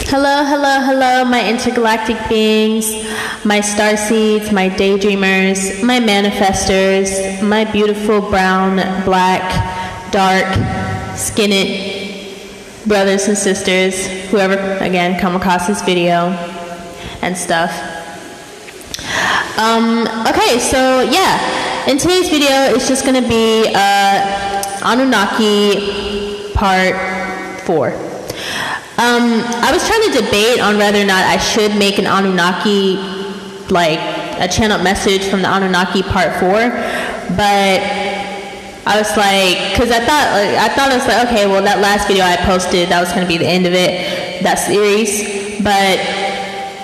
Hello, hello, hello, my intergalactic beings, my starseeds, my daydreamers, my manifestors, my beautiful brown, black, dark, skinned brothers and sisters, whoever, again, come across this video and stuff. Okay, so yeah, in today's video, it's just going to be Anunnaki Part 4. I was trying to debate on whether or not I should make an Anunnaki, like a channeled message from the Anunnaki Part 4, but I was like, because I thought it was like, okay, well, that last video I posted, that was going to be the end of it, that series, but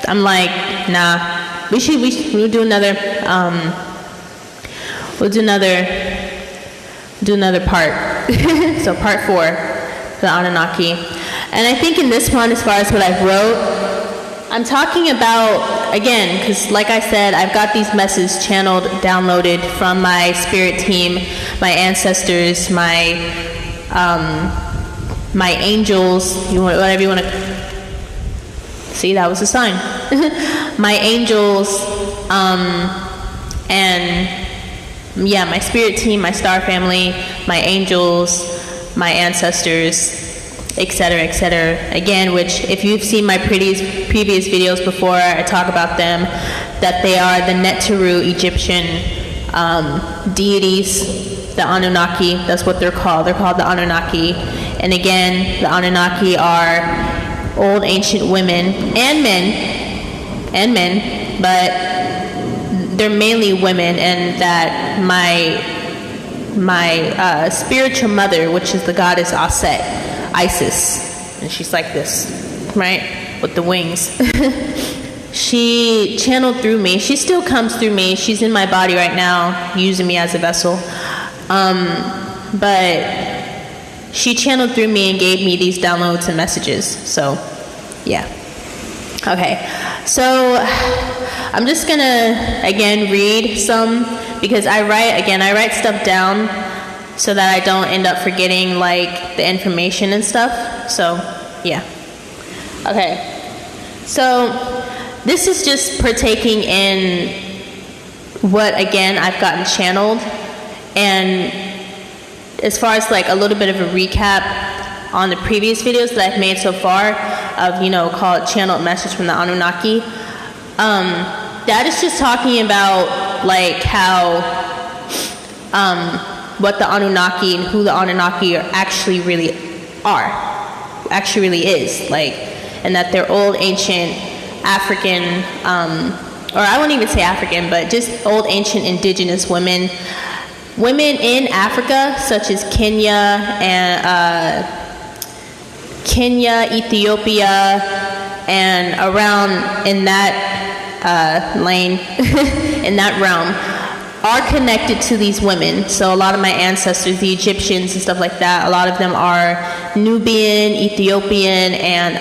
I'm like, nah, we'll do another, do another part. So Part 4, the Anunnaki. And I think in this one, as far as what I wrote, I'm talking about, again, because like I said, I've got these messages channeled, downloaded from my spirit team, my ancestors, my angels, whatever you want to, see, that was a sign. My angels, and yeah, my spirit team, my star family, my angels, my ancestors, etc., etc. Again, which if you've seen my previous videos before, I talk about them, that they are the Neteru Egyptian deities, the Anunnaki. That's what they're called. They're called the Anunnaki. And again, the Anunnaki are old ancient women and men, but they're mainly women, and that my spiritual mother, which is the goddess Isis, and she's like this, right, with the wings. She channeled through me. She still comes through me. She's in my body right now, using me as a vessel. But she channeled through me and gave me these downloads and messages. So, yeah. Okay. So, I'm just gonna, again, read some, because I write stuff down so that I don't end up forgetting, like, the information and stuff. So, yeah. Okay. So, this is just partaking in what, again, I've gotten channeled. And as far as, like, a little bit of a recap on the previous videos that I've made so far of, call it channeled message from the Anunnaki, that is just talking about, like, how, what the Anunnaki and who the Anunnaki actually really is, like, and that they're old ancient African, or I won't even say African, but just old ancient indigenous women in Africa, such as Kenya, Ethiopia, and around in that lane, in that realm, are connected to these women. So a lot of my ancestors, the Egyptians and stuff like that, a lot of them are Nubian, Ethiopian, and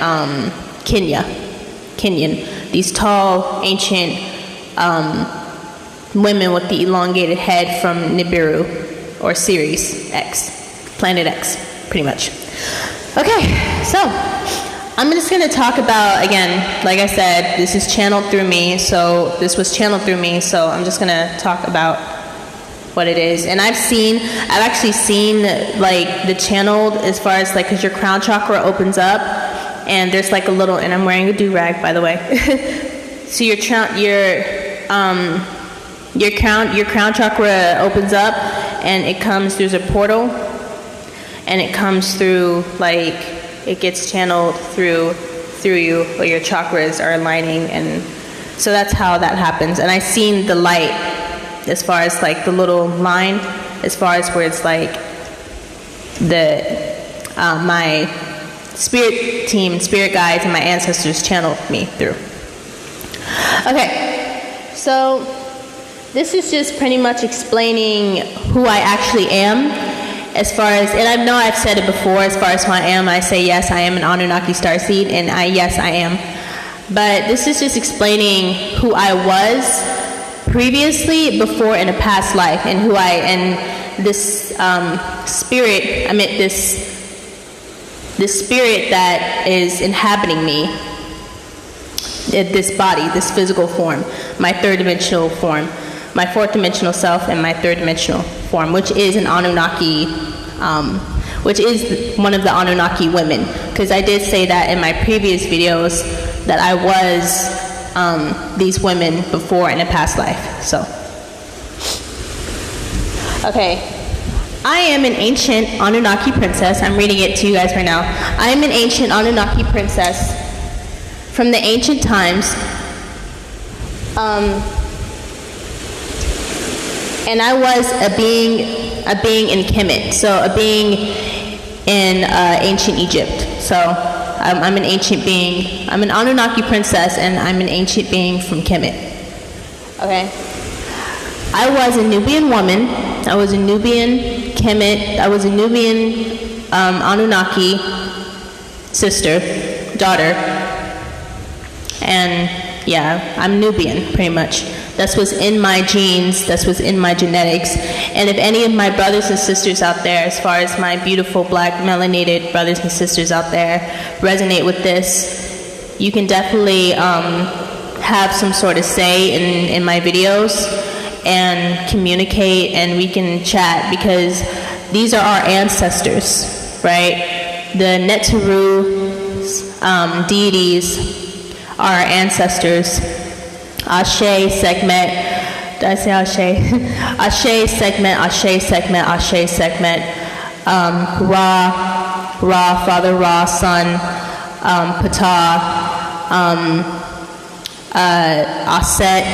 Kenyan. These tall, ancient women with the elongated head from Nibiru, or Sirius X, Planet X, pretty much. Okay, so I'm just going to talk about, again, like I said, this is channeled through me, so I'm just going to talk about what it is. And I've actually seen, like, the channeled as far as, like, because your crown chakra opens up, and there's, like, a little, and I'm wearing a do-rag, by the way. So your crown chakra opens up, and it comes, there's a portal, and it comes through, like, it gets channeled through you, where your chakras are aligning, and so that's how that happens. And I've seen the light, as far as, like, the little line, as far as where it's like my spirit team, spirit guides, and my ancestors channeled me through. Okay, so this is just pretty much explaining who I actually am. As far as, and I know I've said it before, as far as who I am, I say yes, I am an Anunnaki starseed, and yes, I am. But this is just explaining who I was previously, before, in a past life, and who this spirit, this spirit that is inhabiting me this body, this physical form, my third dimensional form, my fourth dimensional self, and my third dimensional form, which is an Anunnaki, which is one of the Anunnaki women. Because I did say that in my previous videos that I was these women before in a past life. So, okay. I am an ancient Anunnaki princess. I'm reading it to you guys right now. I am an ancient Anunnaki princess from the ancient times. And I was a being in Kemet, so a being in ancient Egypt. So I'm an ancient being. I'm an Anunnaki princess, and I'm an ancient being from Kemet. Okay. I was a Nubian woman. I was a Nubian Kemet. I was a Nubian Anunnaki sister, daughter. And yeah, I'm Nubian, pretty much. That's what's in my genes. That's what's in my genetics. And if any of my brothers and sisters out there, as far as my beautiful black melanated brothers and sisters out there, resonate with this, you can definitely have some sort of say in my videos and communicate, and we can chat, because these are our ancestors, right? The Neteru deities are our ancestors. Ashe, Sekhmet. Did I say Ashe? Ashe, Sekhmet, Ashe, Sekhmet, Ashe, Sekhmet. Ra, Father Ra, Son, Ptah, Aset,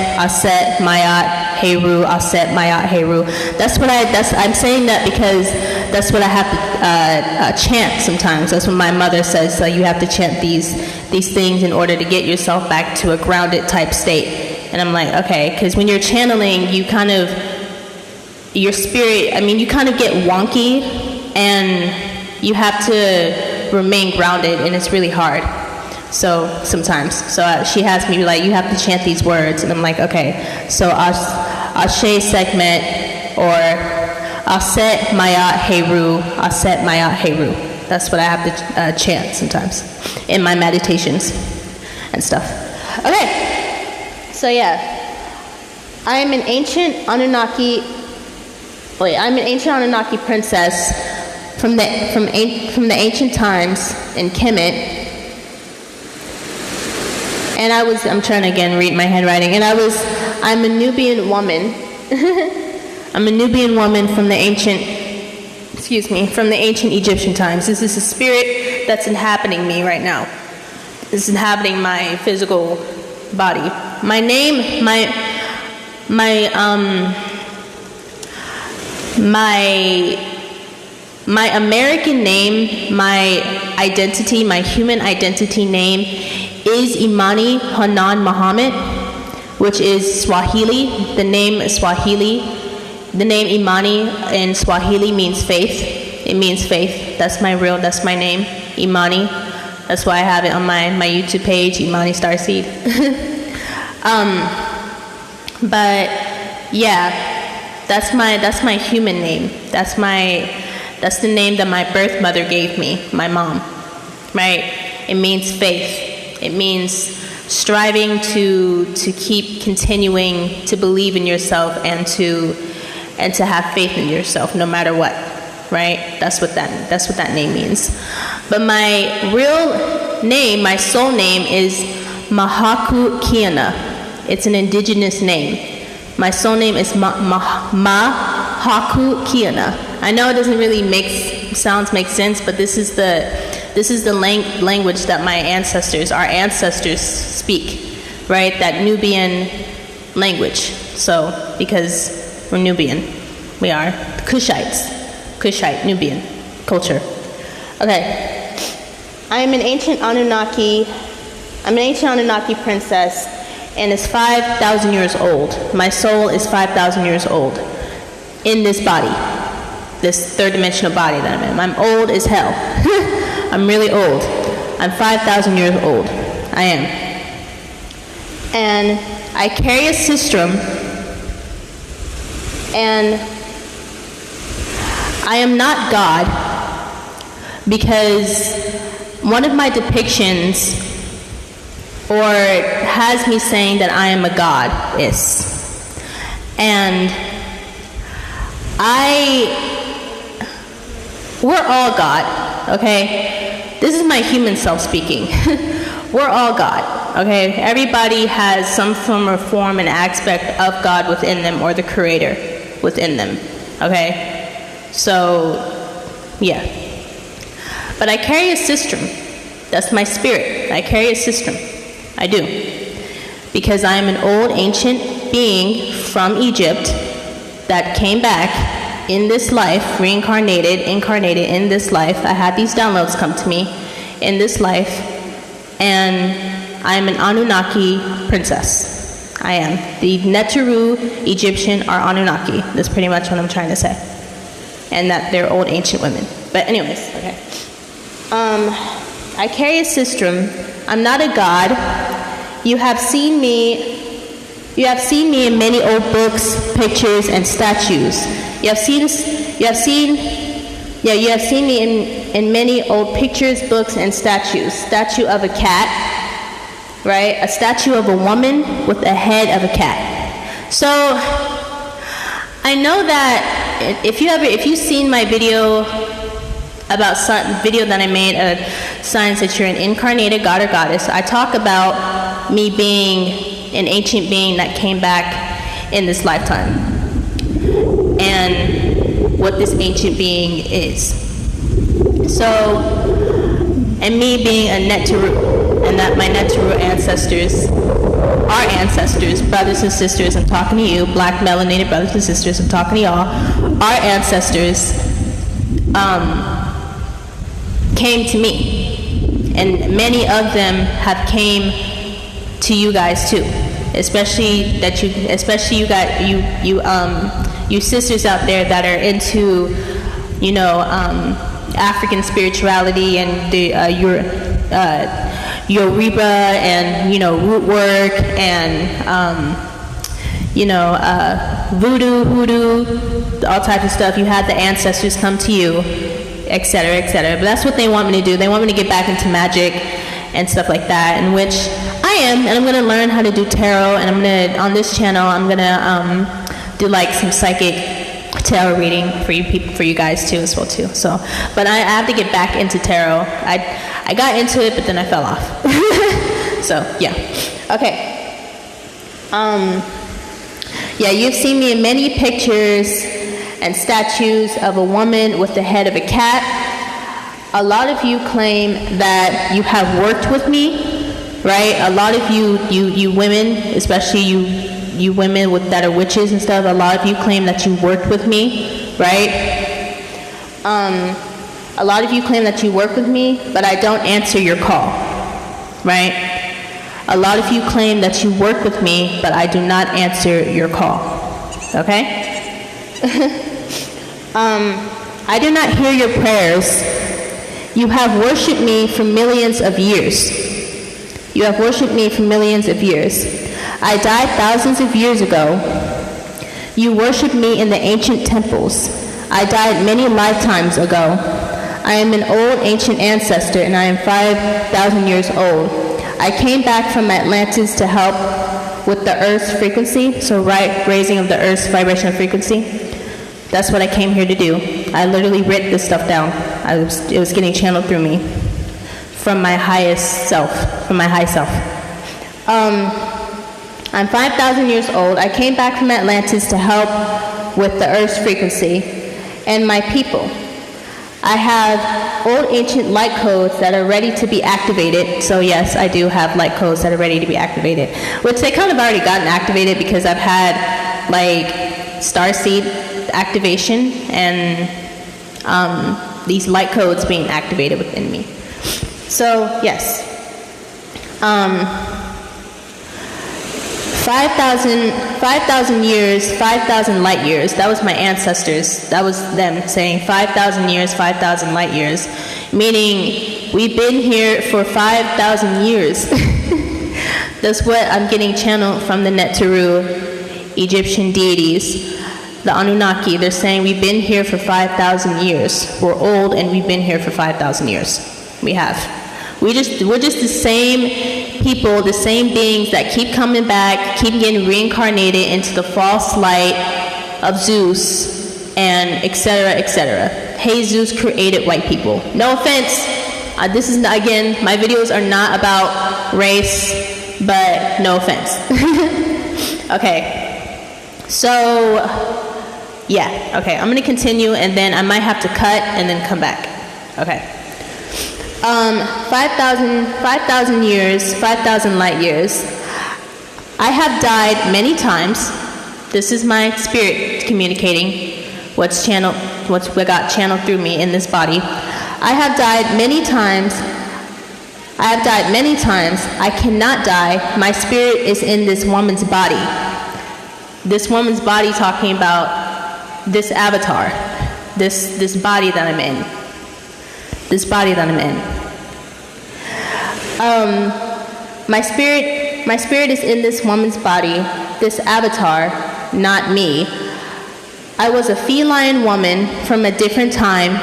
Mayat, Heru, Aset, Mayat, Heru. I'm saying that because that's what I have to chant sometimes. That's what my mother says. So you have to chant these things in order to get yourself back to a grounded type state. And I'm like, okay, because when you're channeling, you kind of, your spirit, you kind of get wonky, and you have to remain grounded, and it's really hard. So sometimes, she has me like, you have to chant these words, and I'm like, okay. So Ashe, Sekhmet, or Aset, Mayat, Heru, Aset, Mayat, Heru. That's what I have to chant sometimes in my meditations and stuff. Okay. So yeah, I am an ancient Anunnaki. I'm an ancient Anunnaki princess from the ancient times in Kemet. And I'm trying to again read my handwriting. And I'm a Nubian woman. I'm a Nubian woman from the ancient Egyptian times. This is a spirit that's inhabiting me right now. It's inhabiting my physical body. My name, my American name, my identity, my human identity name is Imani Hanan Muhammad, which is Swahili. The name is Swahili. The name Imani in Swahili means faith. It means faith. That's my name, Imani. That's why I have it on my YouTube page, Imani Starseed. But yeah, that's my human name. That's the name that my birth mother gave me, my mom. Right? It means faith. It means striving to keep continuing to believe in yourself and to have faith in yourself no matter what. Right? That's what that name means. But my real name, my soul name, is Mahakukiana. It's an indigenous name. My soul name is Mahakukiana. I know it doesn't really make sense, but this is the language that our ancestors speak, right? That Nubian language. So because we're Nubian, we are Kushite Nubian culture. Okay, I'm an ancient Anunnaki princess, and is 5,000 years old. My soul is 5,000 years old in this body, this third dimensional body that I'm in. I'm old as hell. I'm really old. I'm 5,000 years old. I am. And I carry a sistrum, and I am not God, because one of my depictions or has me saying that I am a goddess. And we're all God, okay? This is my human self speaking. We're all God, okay? Everybody has some form and aspect of God within them, or the Creator within them, okay? So, yeah. But I carry a sistrum. That's my spirit. I carry a sistrum. I do. Because I am an old ancient being from Egypt that came back in this life, reincarnated, incarnated in this life. I had these downloads come to me in this life, and I am an Anunnaki princess. I am. The Neteru Egyptian are Anunnaki. That's pretty much what I'm trying to say. And that they're old ancient women. But anyways, okay. I carry a sistrum. I'm not a god. You have seen me in many old books, pictures, and statues. You have seen me in many old pictures, books, and statues. Statue of a cat, right? A statue of a woman with the head of a cat. So I know that if you've seen my video that I made of signs that you're an incarnated god or goddess, I talk about me being an ancient being that came back in this lifetime and what this ancient being is. So, and me being a Neteru, and that my Neteru ancestors, our ancestors, brothers and sisters, I'm talking to you, black melanated brothers and sisters, I'm talking to y'all, our ancestors came to me, and many of them have came to you guys too, especially you sisters out there that are into, African spirituality and the Yoruba and root work and voodoo, hoodoo, all types of stuff. You had the ancestors come to you, etc., etc. But that's what they want me to do. They want me to get back into magic and stuff like that, in which I am, and I'm going to learn how to do tarot, and I'm going to, on this channel, I'm going to do like some psychic tarot reading for you people, for you guys too, as well too. So, but I have to get back into tarot. I got into it, but then I fell off. So, yeah. Okay. Yeah, you've seen me in many pictures and statues of a woman with the head of a cat. A lot of you claim that you have worked with me, right? A lot of you women, especially you women that are witches and stuff, a lot of you claim that you worked with me, right? A lot of you claim that you work with me, but I don't answer your call, right? A lot of you claim that you work with me, but I do not answer your call, okay? I do not hear your prayers. You have worshipped me for millions of years. You have worshipped me for millions of years. I died thousands of years ago. You worshipped me in the ancient temples. I died many lifetimes ago. I am an old ancient ancestor, and I am 5,000 years old. I came back from Atlantis to help with the Earth's frequency, so raising of the Earth's vibrational frequency. That's what I came here to do. I literally wrote this stuff down. It was getting channeled through me from my highest self, from my high self. I'm 5,000 years old. I came back from Atlantis to help with the Earth's frequency and my people. I have old ancient light codes that are ready to be activated. So yes, I do have light codes that are ready to be activated, which they kind of already gotten activated because I've had like starseed activation and these light codes being activated within me. So yes, 5,000 years, 5,000 light years. That was my ancestors. That was them saying 5,000 years, 5,000 light years, meaning we've been here for 5,000 years. That's what I'm getting channeled from the Neteru Egyptian deities. The Anunnaki, they're saying we've been here for 5,000 years. We're old and we've been here for 5,000 years. We have. We're just the same people, the same beings that keep coming back, keep getting reincarnated into the false light of Zeus, and etc., etc. Hey, Zeus created white people. No offense. This is, again, my videos are not about race, but no offense. Okay. So, yeah. Okay, I'm going to continue, and then I might have to cut and then come back. Okay. 5,000 years, 5,000 light years. I have died many times. This is my spirit communicating what got channeled through me in this body. I have died many times. I cannot die. My spirit is in this woman's body. This woman's body, talking about this avatar, this body that I'm in. This body that I'm in. My spirit is in this woman's body, this avatar, not me. I was a feline woman from a different time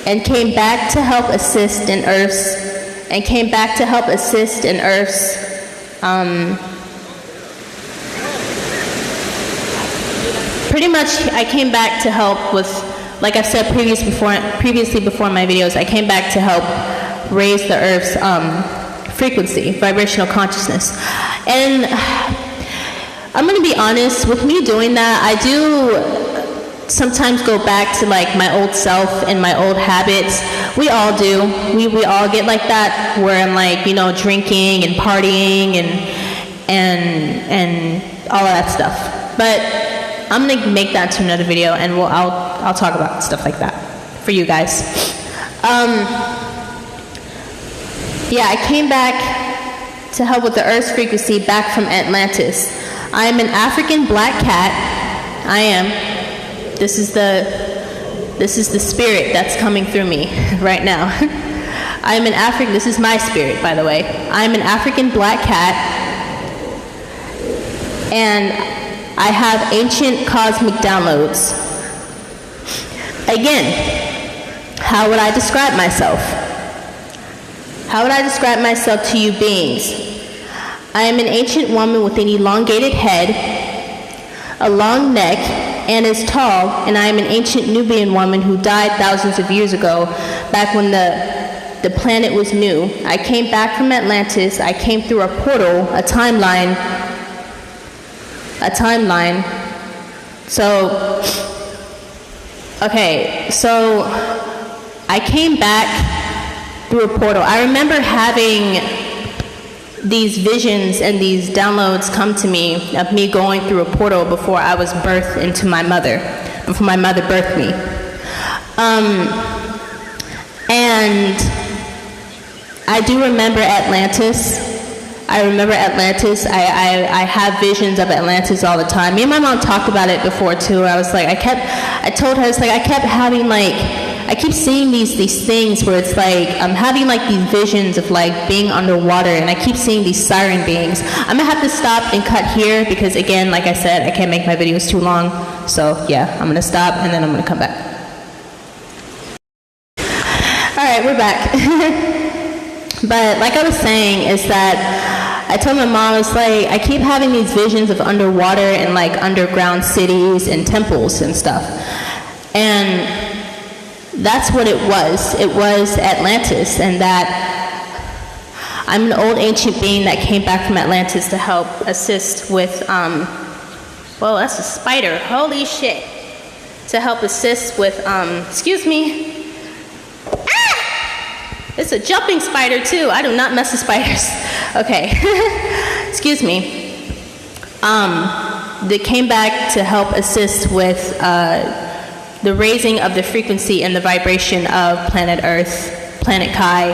and came back to help assist in Earth's, pretty much I came back to help with, like I've said previously before in my videos, I came back to help raise the Earth's frequency, vibrational consciousness. And I'm going to be honest, with me doing that, I do sometimes go back to like my old self and my old habits. We all do. We all get like that, where I'm like, you know, drinking and partying and all of that stuff. But I'm going to make that to another video, and I'll talk about stuff like that for you guys. Yeah, I came back to help with the Earth's frequency back from Atlantis. I am an African black cat. I am. This is the spirit that's coming through me right now. I'm an African, this is my spirit, by the way. I'm an African black cat, and I have ancient cosmic downloads. Again, how would I describe myself? How would I describe myself to you beings? I am an ancient woman with an elongated head, a long neck, and is tall, and I am an ancient Nubian woman who died thousands of years ago, back when the planet was new. I came back from Atlantis. I came through a portal, a timeline. So, okay, so I came back through a portal. I remember having these visions and these downloads come to me of me going through a portal before I was birthed into my mother, before my mother birthed me. And I do remember Atlantis. I have visions of Atlantis all the time. Me and my mom talked about it before too. I was like, I told her, it's like I kept having like, I keep seeing these things where it's like, I'm having like these visions of like being underwater, and I keep seeing these siren beings. I'm gonna have to stop and cut here because, again, like I said, I can't make my videos too long. So yeah, I'm gonna stop and then I'm gonna come back. All right, we're back. But like I was saying, is that I told my mom, it's like, I keep having these visions of underwater and like underground cities and temples and stuff. And that's what it was. It was Atlantis, and that I'm an old ancient being that came back from Atlantis to help assist with, well, that's a spider, holy shit. To help assist with, excuse me. Ah! It's a jumping spider too. I do not mess with spiders. Okay, excuse me. They came back to help assist with, the raising of the frequency and the vibration of planet Earth, planet Kai,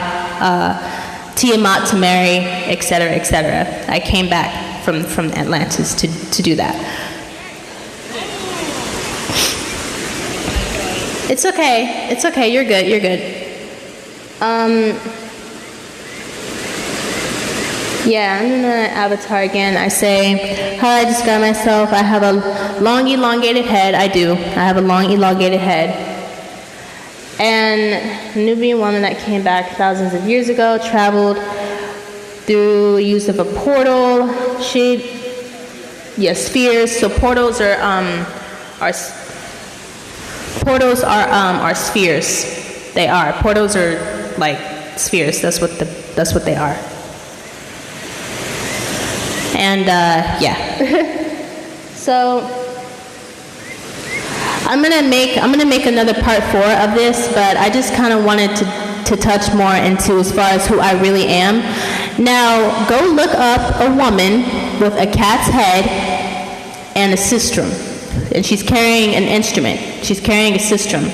Tiamat, Tamari, etc., etc. I came back from Atlantis to do that. It's okay. It's okay. You're good. You're good. Yeah, I'm in the avatar again. I say, how I describe myself, I have a long elongated head. I do. I have a long elongated head. And a Nubian woman that came back thousands of years ago, traveled through use of a portal. Spheres. So portals are spheres. They are. Portals are like spheres. That's what they are. And yeah. So I'm gonna make another part 4 of this, but I just kind of wanted to touch more into as far as who I really am. Now go look up a woman with a cat's head and a sistrum, and she's carrying an instrument. She's carrying a sistrum,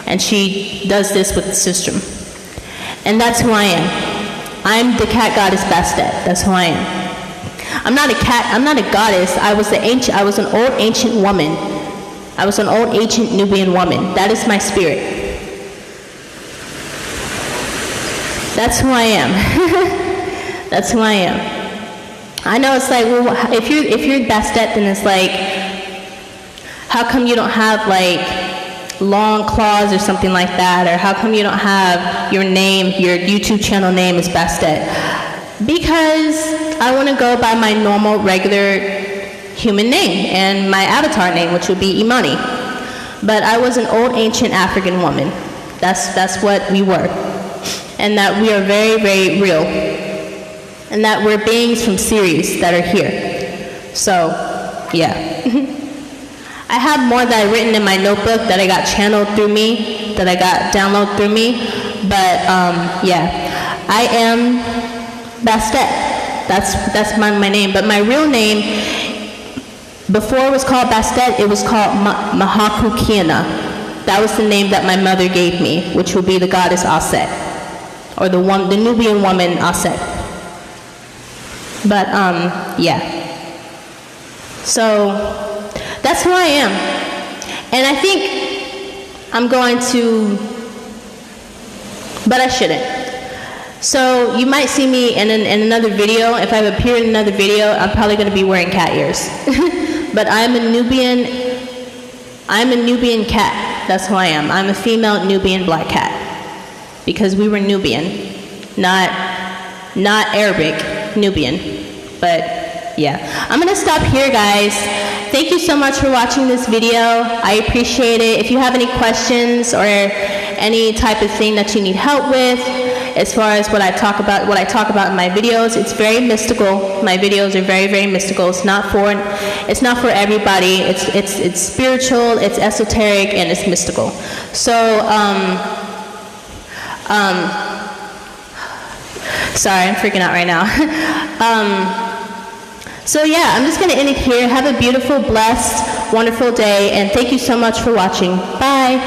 and she does this with the sistrum. And that's who I am. I'm the cat goddess Bastet. That's who I am. I'm not a cat. I'm not a goddess. I was an old ancient woman. I was an old ancient Nubian woman. That is my spirit. That's who I am. That's who I am. I know it's like, well, if you're Bastet, then it's like, how come you don't have like long claws or something like that? Or how come you don't have your name, your YouTube channel name is Bastet? Because I want to go by my normal, regular human name and my avatar name, which would be Imani. But I was an old ancient African woman. That's what we were. And that we are very, very real. And that we're beings from Sirius that are here. So, yeah. I have more that I've written in my notebook that I got channeled through me, that I got downloaded through me. But, yeah. I am Bastet. That's my name. But my real name, before it was called Bastet, it was called Mahakukiana. That was the name that my mother gave me, which will be the goddess Aset, or the Nubian woman Aset. But yeah. So that's who I am, and I think I'm going to, but I shouldn't. So you might see me in another video. If I've appeared in another video, I'm probably going to be wearing cat ears. But I'm a Nubian cat. That's who I am. I'm a female Nubian black cat. Because we were Nubian. Not Arabic, Nubian. But yeah. I'm going to stop here, guys. Thank you so much for watching this video. I appreciate it. If you have any questions or any type of thing that you need help with, as far as what I talk about in my videos, it's very mystical. My videos are very, very mystical. It's not for everybody. It's spiritual, it's esoteric, and it's mystical. So sorry, I'm freaking out right now. So yeah, I'm just gonna end it here. Have a beautiful, blessed, wonderful day, and thank you so much for watching. Bye.